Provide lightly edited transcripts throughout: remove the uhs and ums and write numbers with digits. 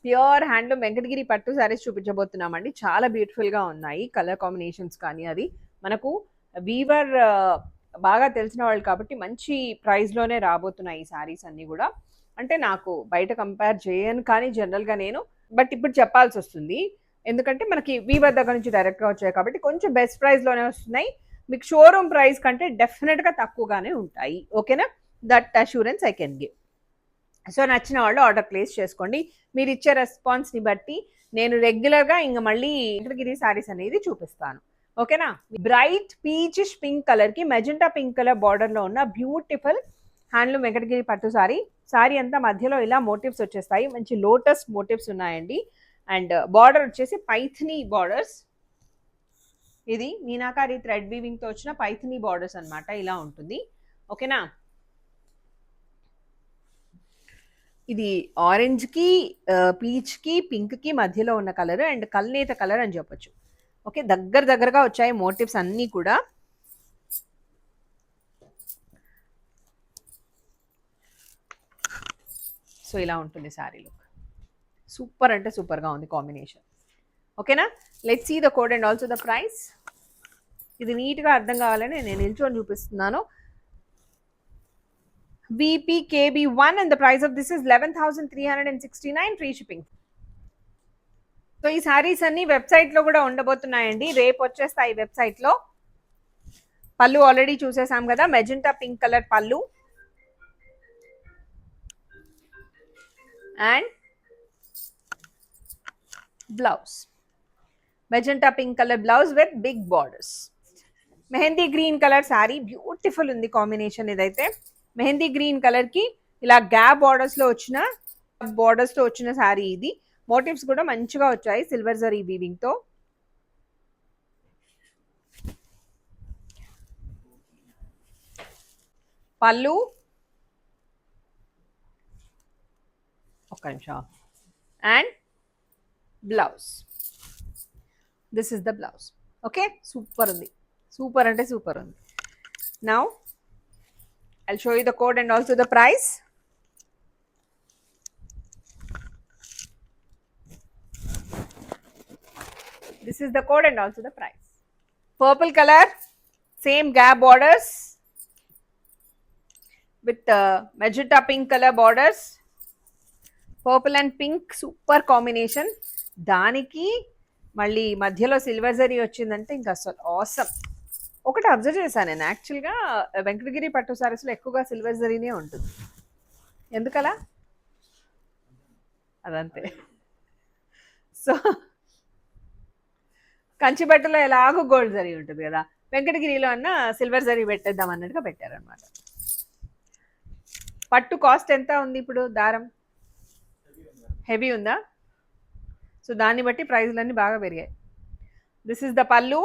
Pure handloom Venkatagiri పట్టు సారీస్ చూపించబోతున్నామండి. చాలా బ్యూటిఫుల్గా ఉన్నాయి కలర్ కాంబినేషన్స్ కానీ. అది మనకు వీవర్ బాగా తెలిసిన వాళ్ళు కాబట్టి మంచి ప్రైస్లోనే రాబోతున్నాయి ఈ సారీస్ అన్నీ కూడా. అంటే నాకు బయట కంపేర్ చేయను కానీ జనరల్గా నేను, బట్ ఇప్పుడు చెప్పాల్సి వస్తుంది ఎందుకంటే మనకి వీవర్ దగ్గర నుంచి డైరెక్ట్గా వచ్చాయి కాబట్టి కొంచెం బెస్ట్ ప్రైస్లోనే వస్తున్నాయి. మీకు షోరూమ్ ప్రైస్ కంటే డెఫినెట్గా తక్కువగానే ఉంటాయి. ఓకేనా? That assurance I can give. So నచ్చిన వాళ్ళు ఆర్డర్ ప్లేస్ చేసుకోండి. మీరు ఇచ్చే రెస్పాన్స్ని బట్టి నేను రెగ్యులర్గా ఇంక మళ్ళీ వెంకటగిరి శారీస్ అనేది చూపిస్తాను. ఓకేనా? బ్రైట్ పీచిష్ పింక్ కలర్కి మెజెంటా పింక్ కలర్ బార్డర్లో ఉన్న బ్యూటిఫుల్ హ్యాండ్లూమ్ వెంకటగిరి పట్టు సారీ. సారీ అంతా మధ్యలో ఇలా మోటివ్స్ వచ్చేస్తాయి. మంచి లోటస్ మోటివ్స్ ఉన్నాయండి. అండ్ బార్డర్ వచ్చేసి పైథనీ బార్డర్స్. ఇది మీనాకారి థ్రెడ్ వీవింగ్తో వచ్చిన పైథనీ బార్డర్స్ అనమాట. ఇలా ఉంటుంది. ఓకేనా? ఇది ఆరెంజ్కి పీచ్కి పింక్కి మధ్యలో ఉన్న కలర్ అండ్ కల్నేత కలర్ అని చెప్పొచ్చు. ఓకే, దగ్గరగా వచ్చాయి మోటివ్స్ అన్నీ కూడా. సో ఇలా ఉంటుంది శారీ లుక్. సూపర్ అంటే సూపర్గా ఉంది కాంబినేషన్. ఓకేనా? Let's see the code and also the price. ఇది నీట్గా అర్థం కావాలని నేను నిల్చొని చూపిస్తున్నాను. VPKB1 and the price of this is 11,369 free shipping. So ఈ సారీస్ అన్ని వెబ్సైట్లో కూడా ఉండబోతున్నాయండి. రేపు వచ్చేస్తాయి వెబ్సైట్లో. పళ్ళు ఆల్రెడీ చూసేసాం కదా, మెజెంటా పింక్ కలర్ పళ్ళు and blouse. Magenta pink colour blouse with big borders. Mehndi green colour sari, beautiful ఉంది కాంబినేషన్. ఇదైతే మెహందీ గ్రీన్ కలర్కి ఇలా గ్యాప్ బార్డర్స్లో వచ్చిన శారీ ఇది. మోటివ్స్ కూడా మంచిగా వచ్చాయి సిల్వర్ జరీ వీవింగ్తో. పళ్ళు ఒక్క నిమిషం and blouse. This is the blouse. Okay, super ఉంది. సూపర్ అంటే సూపర్ ఉంది. Now I'll show you the code and also the price. This is the code and also the price. Purple color, same gap borders with magenta pink color borders. Purple and pink super combination. దానికి మళ్ళీ మధ్యలో silver zari వచ్చిందంటే ఇంకా అసలు awesome. ఒకటి observe చేశాను నేను, యాక్చువల్గా వెంకటగిరి పట్టు సారీస్లో ఎక్కువగా సిల్వర్ జరీనే ఉంటుంది. ఎందుకలా? అదంతే. సో కంచి బట్టలో ఎలాగో గోల్డ్ జరీ ఉంటుంది కదా, వెంకటగిరిలో అన్న సిల్వర్ జరీ పెట్టేద్దాం అన్నట్టుగా పెట్టారనమాట. పట్టు కాస్ట్ ఎంత ఉంది ఇప్పుడు? దారం హెవీ ఉందా? సో దాన్ని బట్టి ప్రైజ్లన్నీ బాగా పెరిగాయి. దిస్ ఇస్ ద పల్లు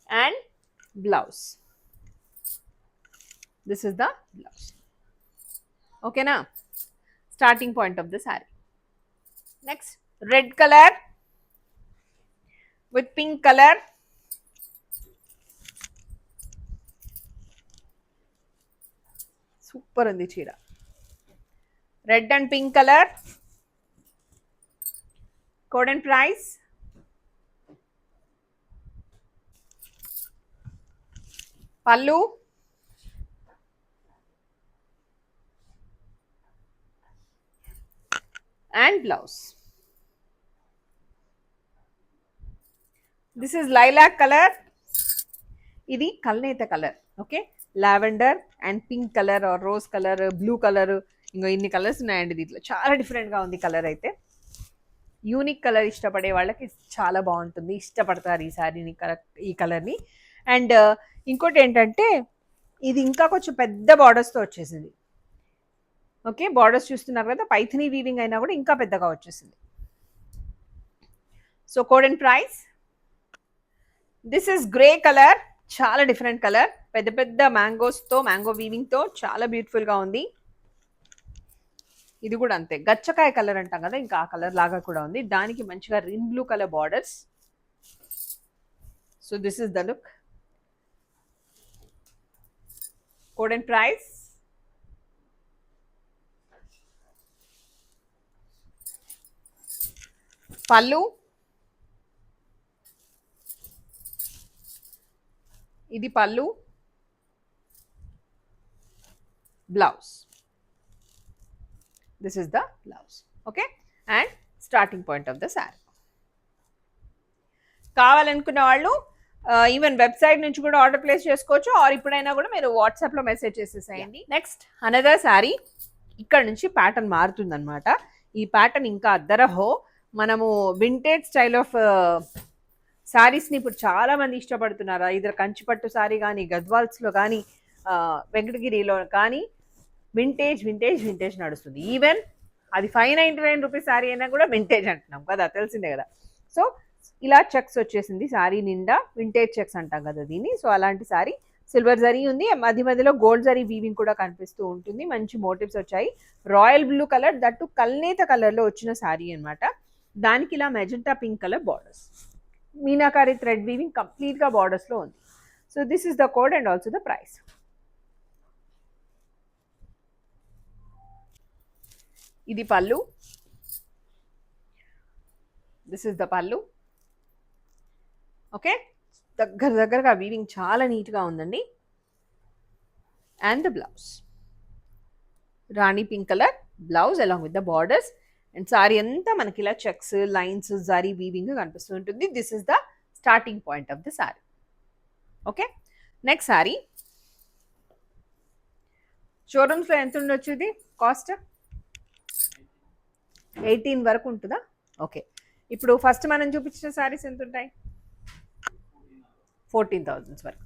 and blouse. This is the blouse. Okay na? Starting point of the saree. Next, red color with pink color. Super undi cheera. Red and pink color. Code and price. పళ్ళు and blouse. This is lilac color. ఇది కల్నేత colour. Okay, lavender and pink colour or rose colour, blue colour, ఇంకో ఇన్ని colours ఉన్నాయండి దీంట్లో. చాలా డిఫరెంట్గా ఉంది కలర్ అయితే. యూనిక్ కలర్ ఇష్టపడే వాళ్ళకి చాలా బాగుంటుంది, ఇష్టపడతారు ఈ శారీని, ఈ కలర్ని. అండ్ ఇంకోటి ఏంటంటే ఇది ఇంకా కొంచెం పెద్ద బార్డర్స్తో వచ్చేసింది. ఓకే, బార్డర్స్ చూస్తున్నారు కదా, పైథనీ వీవింగ్ అయినా కూడా ఇంకా పెద్దగా వచ్చేసింది. So code and price. This is grey colour, చాలా డిఫరెంట్ కలర్, పెద్ద పెద్ద మ్యాంగోస్తో, మ్యాంగో వీవింగ్తో చాలా బ్యూటిఫుల్గా ఉంది. ఇది కూడా అంతే, గచ్చకాయ కలర్ అంటాం కదా, ఇంకా ఆ కలర్ లాగా కూడా ఉంది. దానికి మంచిగా రిన్ blue colour borders. So this is the look. Code and price. పళ్ళు, ఇది పళ్ళు, blouse. This is the blouse. Okay, and starting point of the sari. కావాలనుకున్న వాళ్ళు ఈవెన్ వెబ్సైట్ నుంచి కూడా ఆర్డర్ ప్లేస్ చేసుకోవచ్చు, ఆర్ ఇప్పుడైనా కూడా మీరు వాట్సాప్లో మెసేజ్ చేసేసేయండి. Next another sari. ఇక్కడ నుంచి ప్యాటర్న్ మారుతుంది అనమాట. ఈ ప్యాటర్న్ ఇంకా అద్దరహో. మనము వింటేజ్ స్టైల్ ఆఫ్ శారీస్ని ఇప్పుడు చాలా మంది ఇష్టపడుతున్నారు. ఇద్దరు కంచిపట్టు శారీ కానీ, గద్వాల్స్లో కానీ, వెంకటగిరిలో కానీ వింటేజ్ వింటేజ్ వింటేజ్ నడుస్తుంది. ఈవెన్ అది 599 రూపీస్ శారీ అయినా కూడా వింటేజ్ అంటున్నాం కదా, తెలిసిందే కదా. సో ఇలా చెక్స్ వచ్చేసింది శారీ నిండా, వింటేజ్ చెక్స్ అంటాం కదా దీన్ని. సో అలాంటి శారీ, సిల్వర్ జరీ ఉంది, మధ్య మధ్యలో గోల్డ్ జరీ వీవింగ్ కూడా కనిపిస్తూ ఉంటుంది. మంచి మోటివ్స్ వచ్చాయి. రాయల్ బ్లూ కలర్, దట్టు కల్నేత కలర్లో వచ్చిన శారీ అనమాట. దానికి ఇలా magenta pink colour borders, meenakari thread weaving కంప్లీట్గా బార్డర్స్లో ఉంది. So this is the code and also the price. ఇది పళ్ళు, దిస్ ఇస్ ద పళ్ళు. ఓకే, దగ్గరగా వీవింగ్ చాలా నీట్గా ఉందండి. And the blouse, Rani pink colour blouse along with the borders. And sorry అంతా మనకి ఇలా చెక్స్, లైన్స్, జరీ వీవింగ్ కనిపిస్తూ ఉంటుంది. This is the starting point of the sari. Okay, next sari. షోరూమ్స్లో ఎంత ఉండొచ్చు ఇది కాస్ట్? 18 వరకు ఉంటుందా? ఓకే, ఇప్పుడు ఫస్ట్ మనం చూపించిన సారీస్ ఎంత ఉంటాయి? 14,000 వరకు.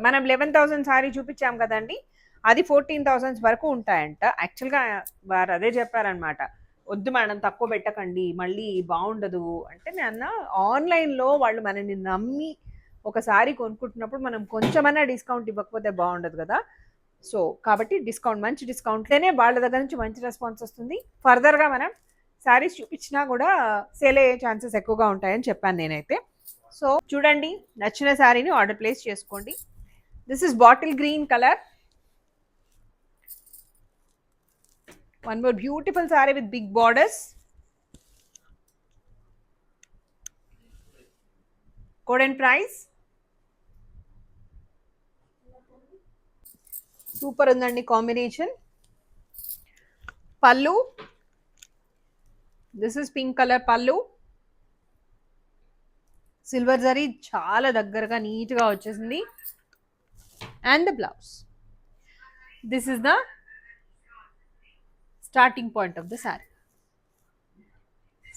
మనం 11,000 సారీ చూపించాం కదండి, అది 14,000 వరకు ఉంటాయంట. యాక్చువల్గా వారు అదే చెప్పారనమాట, వద్దు మేడం తక్కువ పెట్టకండి మళ్ళీ బాగుండదు అంటే. నేను ఆన్లైన్లో వాళ్ళు మనల్ని నమ్మి ఒకసారి కొనుక్కుంటున్నప్పుడు మనం కొంచెమన్నా డిస్కౌంట్ ఇవ్వకపోతే బాగుండదు కదా. సో కాబట్టి డిస్కౌంట్, మంచి డిస్కౌంట్లోనే వాళ్ళ దగ్గర నుంచి మంచి రెస్పాన్స్ వస్తుంది. ఫర్దర్గా మనం శారీస్ చూపించినా కూడా సేల్ అయ్యే ఛాన్సెస్ ఎక్కువగా ఉంటాయని చెప్పాను నేనైతే. సో చూడండి, నచ్చిన శారీని ఆర్డర్ ప్లేస్ చేసుకోండి. This is bottle green colour. One more beautiful saree with big borders. Code and price. Super undandi combination. Pallu. This is pink color pallu. Silver zari chaala daggaraga neat ga vachesindi. And the blouse. This is the starting point of the sari.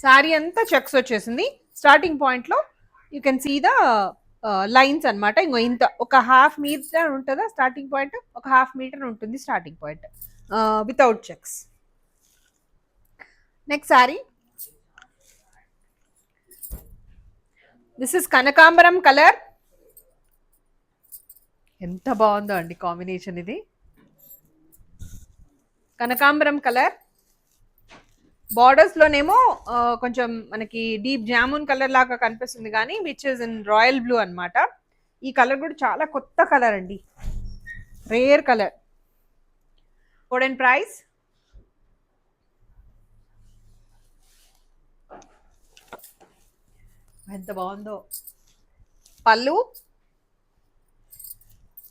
Sari అంతా checks వచ్చేసింది. Starting పాయింట్లో you can see the lines అనమాట. ఇంకో ఇంత ఒక 1/2 metre ఉంటుందా starting point? ఒక 1/2 metre ఉంటుంది starting point without checks. Next sari. This is కనకాంబరం కలర్. ఎంత బాగుందో అండి కాంబినేషన్ ఇది. కనకాంబరం కలర్, బార్డర్స్లోనేమో కొంచెం మనకి డీప్ జామున్ కలర్ లాగా కనిపిస్తుంది కానీ which is in royal blue అనమాట. ఈ కలర్ కూడా చాలా కొత్త కలర్ అండి, rare colour. Code and price. ఎంత బాగుందో. పళ్ళు,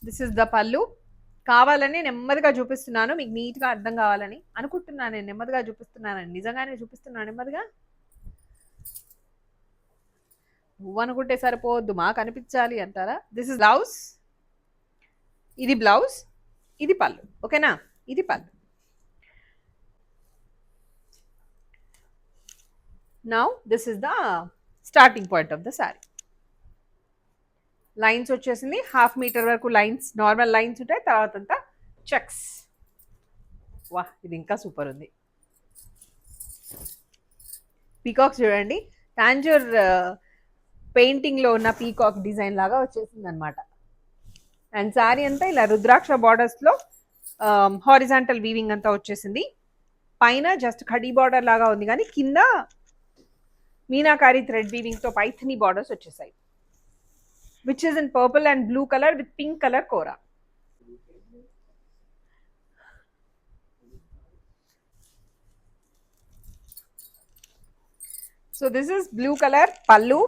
దిస్ ఇస్ ద పళ్ళు. కావాలని నెమ్మదిగా చూపిస్తున్నాను, మీకు నీట్గా అర్థం కావాలని అనుకుంటున్నాను. నేను నెమ్మదిగా చూపిస్తున్నానండి, నిజంగానే చూపిస్తున్నాను నెమ్మదిగా. నువ్వు అనుకుంటే సరిపోవద్దు, మాకు అనిపించాలి అంటారా? This is blouse. ఇది బ్లౌజ్, ఇది పళ్ళు. ఓకేనా, ఇది పళ్ళు. Now this is the starting point of the sari. Lines వచ్చేసింది, 1/2 మీటర్ వరకు లైన్స్, నార్మల్ లైన్స్ ఉంటాయి. తర్వాత అంతా చెక్స్. వా, ఇది ఇంకా సూపర్ ఉంది. పీకాక్స్ చూడండి, టాంజూర్ పెయింటింగ్లో ఉన్న పీకాక్ డిజైన్ లాగా వచ్చేసింది అనమాట. అండ్ శారీ అంతా ఇలా రుద్రాక్ష బార్డర్స్లో హారిజాంటల్ వీవింగ్ అంతా వచ్చేసింది. పైన జస్ట్ ఖడీ బార్డర్ లాగా ఉంది కానీ కింద మీనాకారి థ్రెడ్ వీవింగ్తో పైథనీ బార్డర్స్ వచ్చేసాయి. which is in purple and blue color with pink color kora. So this is blue colour పల్లు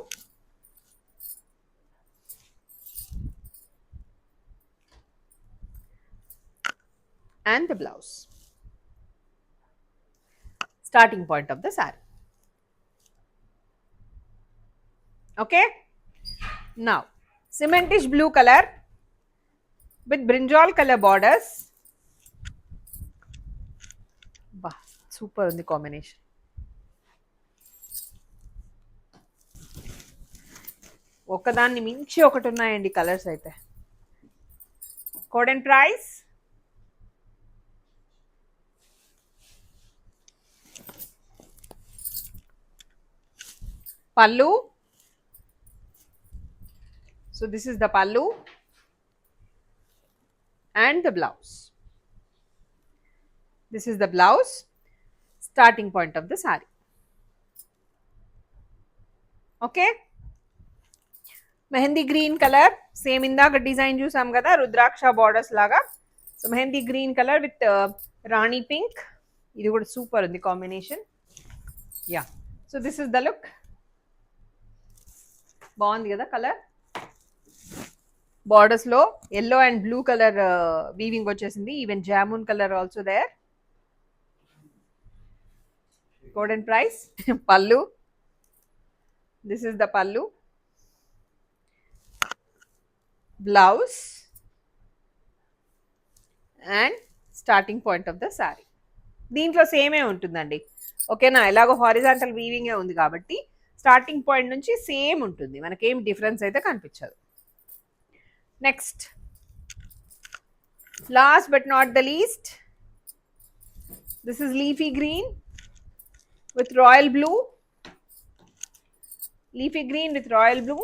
and the blouse. Starting point of the saree. Okay. Now, cementish blue color with brinjal color borders. Bah, super in the combination. ఒకదాన్ని మించి ఒకటి ఉన్నాయండి colours అయితే. Code and price pallu. So this is the pallu and the blouse. This is the blouse, starting point of the saree. Okay. Mehendi green color, same indaga design chusam kada, rudraksha borders laga. So mehendi green color with rani pink. Idi kuda super in the combination. Yeah. So this is the look. బాగుంది కదా colour. Borders లో yellow and blue colour weaving వచ్చేసింది. Even jamun colour also there. Code and price pallu. This is the pallu, blouse and starting point of the sari. దీంట్లో సేమే ఉంటుందండి. ఓకేనా, ఎలాగో horizontal వీవింగే ఉంది కాబట్టి స్టార్టింగ్ పాయింట్ నుంచి సేమ్ ఉంటుంది, మనకేం డిఫరెన్స్ అయితే కనిపించదు. Next, last but not the least, this is leafy green with royal blue. Leafy green with royal blue.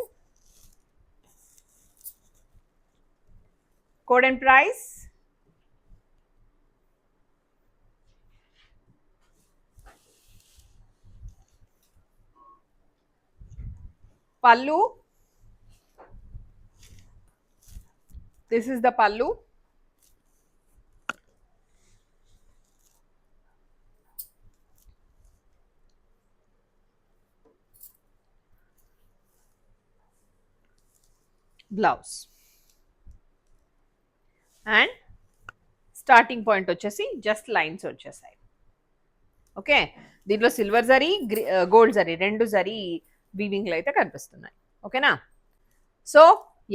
Code and price pallu. This is the pallu. Blouse and starting point వచ్చేసి just lines వచ్చేసాయి. Okay, దీంట్లో silver zari, gold zari, రెండు జరీ వీవింగ్లు అయితే కనిపిస్తున్నాయి. ఓకేనా. So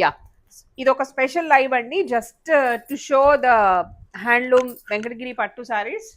yeah, ఇది ఒక special live అండి, just to show the handloom Venkatagiri పట్టు సారీస్.